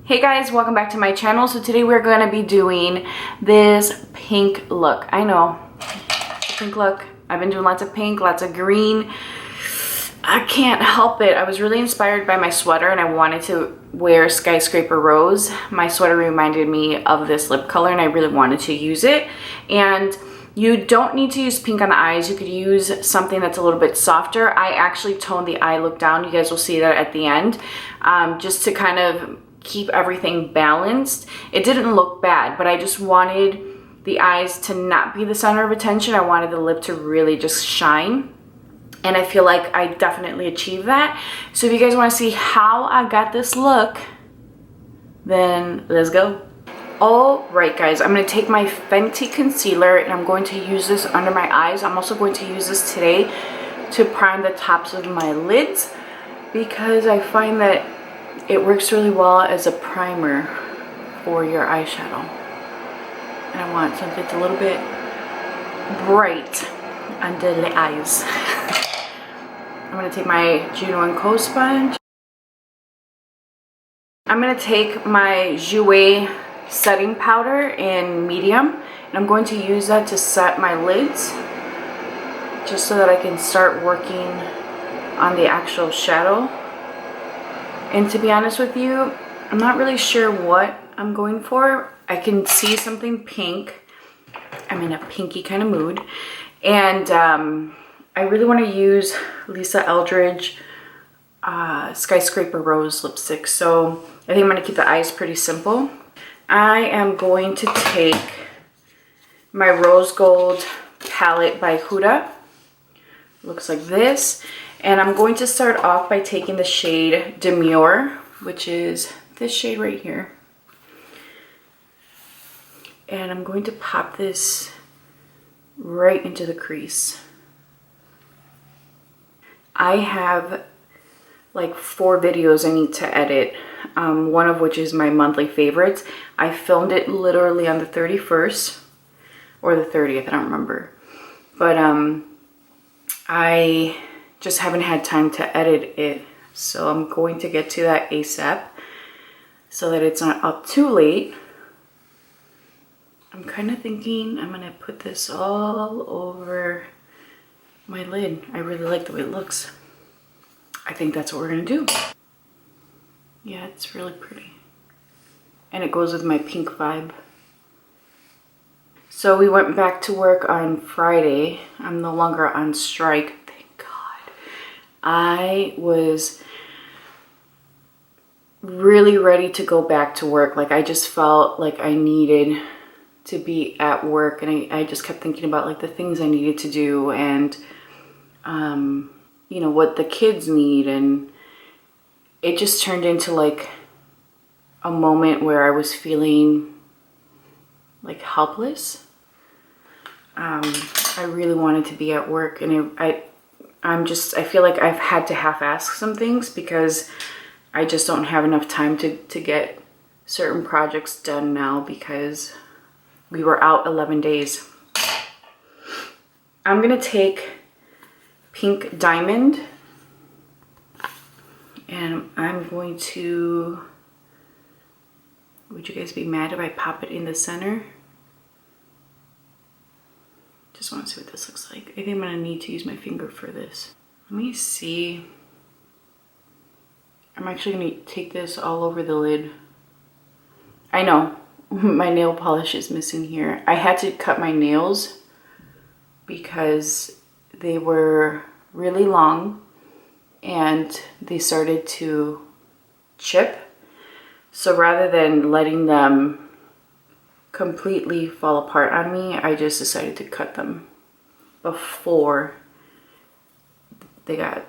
Hey guys, welcome back to my channel. So today we're going to be doing this pink look. I know, pink look. I've been doing lots of pink, lots of green. I can't help it. I was really inspired by my sweater and I wanted to wear Skyscraper Rose. My sweater reminded me of this lip color and I really wanted to use it. And you don't need to use pink on the eyes. You could use something that's a little bit softer. I actually toned the eye look down. You guys will see that at the end, just to kind of keep everything balanced. It didn't look bad, but I just wanted the eyes to not be the center of attention. I wanted the lip to really just shine. And I feel like I definitely achieved that. So if you guys want to see how I got this look, then let's go. All right, guys, I'm going to take my Fenty concealer and I'm going to use this under my eyes. I'm also going to use this today to prime the tops of my lids because I find that it works really well as a primer for your eyeshadow. And I want something that's a little bit bright under the eyes. I'm going to take my Juno & Co sponge. I'm going to take my Jouer setting powder in medium. And I'm going to use that to set my lids. Just so that I can start working on the actual shadow. And to be honest with you, I'm not really sure what I'm going for. I can see something pink. I'm in a pinky kind of mood. And I really want to use Lisa Eldridge Skyscraper Rose lipstick. So I think I'm going to keep the eyes pretty simple. I am going to take my Rose Gold palette by Huda. Looks like this. And I'm going to start off by taking the shade Demure, which is this shade right here. And I'm going to pop this right into the crease. I have like 4 videos I need to edit, one of which is my monthly favorites. I filmed it literally on the 31st or the 30th, I don't remember. But I just haven't had time to edit it, so I'm going to get to that ASAP so that it's not up too late. I'm kind of thinking I'm gonna put this all over my lid. I really like the way it looks. I think that's what we're gonna do. Yeah, it's really pretty. And it goes with my pink vibe. So we went back to work on Friday. I'm no longer on strike. I was really ready to go back to work. Like I just felt like I needed to be at work and I just kept thinking about like the things I needed to do and you know, what the kids need, and it just turned into like a moment where I was feeling like helpless. I really wanted to be at work and I feel like I've had to half-ask some things because I just don't have enough time to get certain projects done now because we were out 11 days. I'm gonna take Pink Diamond and I'm going to, would you guys be mad if I pop it in the center? Just want to see what this looks like. I think I'm gonna need to use my finger for this. Let me see. I'm actually gonna take this all over the lid. I know, my nail polish is missing here. I had to cut my nails because they were really long and they started to chip. So rather than letting them completely fall apart on me, I just decided to cut them before they got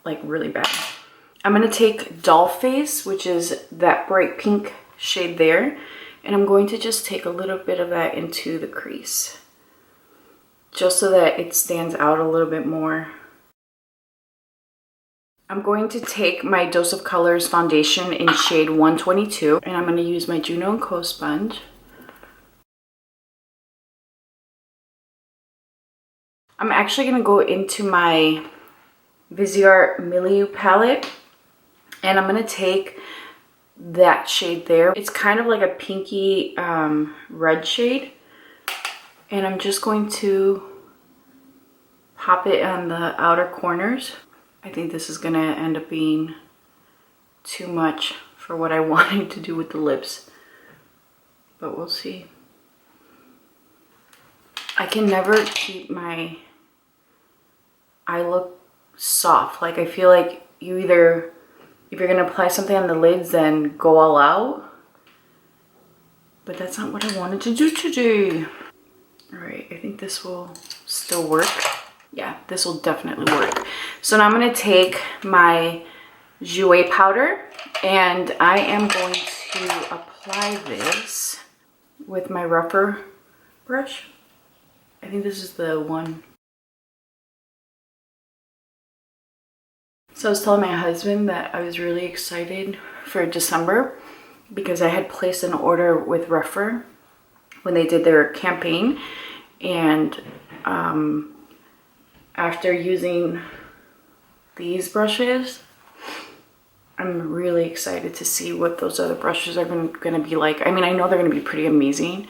like really bad. I'm gonna take Doll Face, which is that bright pink shade there, and I'm going to just take a little bit of that into the crease just so that it stands out a little bit more. I'm going to take my Dose of Colors foundation in shade 122 and I'm going to use my Juno & Co sponge. I'm actually going to go into my Viseart Milieu palette and I'm going to take that shade there. It's kind of like a pinky red shade. And I'm just going to pop it on the outer corners. I think this is gonna end up being too much for what I wanted to do with the lips, but we'll see. I can never keep my eye look soft. Like I feel like you either, if you're gonna apply something on the lids, then go all out. But that's not what I wanted to do today. All right, I think this will still work. Yeah, this will definitely work. So now I'm gonna take my Jouer powder and I am going to apply this with my rougher brush. I think this is the one. So I was telling my husband that I was really excited for December because I had placed an order with Rougher when they did their campaign, and after using these brushes, I'm really excited to see what those other brushes are going to be like. I mean, I know they're going to be pretty amazing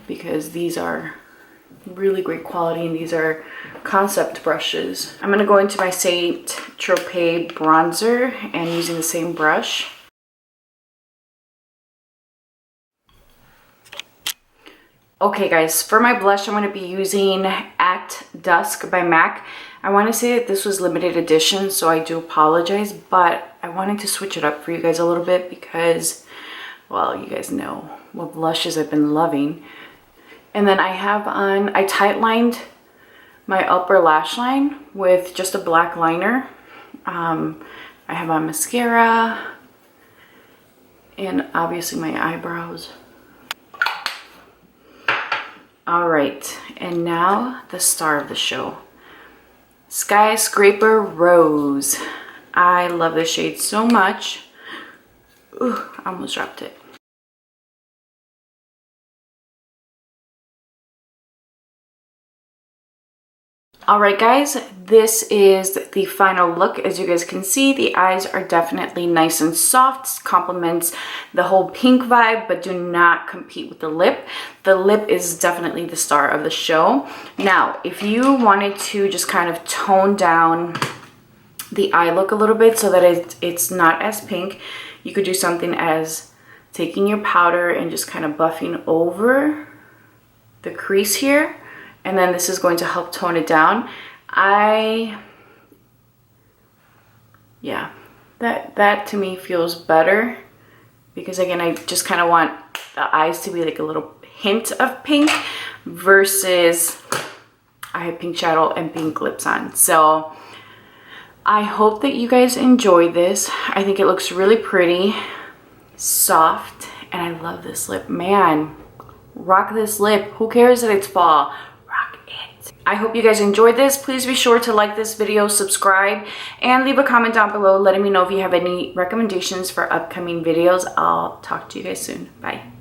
because these are really great quality and these are concept brushes. I'm going to go into my Saint Tropez bronzer and using the same brush. Okay guys, for my blush, I'm going to be using At Dusk by MAC. I want to say that this was limited edition, so I do apologize, but I wanted to switch it up for you guys a little bit because, well, you guys know what blushes I've been loving. And then I have on, I tight lined my upper lash line with just a black liner. I have on mascara and obviously my eyebrows. All right, and now the star of the show, Skyscraper Rose. I love this shade so much. Ooh, I almost dropped it. All right guys, this is the final look. As you guys can see, the eyes are definitely nice and soft, complements the whole pink vibe, but do not compete with the lip. The lip is definitely the star of the show. Now, if you wanted to just kind of tone down the eye look a little bit so that it's not as pink, you could do something as taking your powder and just kind of buffing over the crease here. And then this is going to help tone it down. Yeah, that to me feels better because again, I just kind of want the eyes to be like a little hint of pink versus I have pink shadow and pink lips on. So I hope that you guys enjoy this. I think it looks really pretty, soft, and I love this lip. Man, rock this lip. Who cares that it's fall? I hope you guys enjoyed this. Please be sure to like this video, subscribe, and leave a comment down below letting me know if you have any recommendations for upcoming videos. I'll talk to you guys soon. Bye.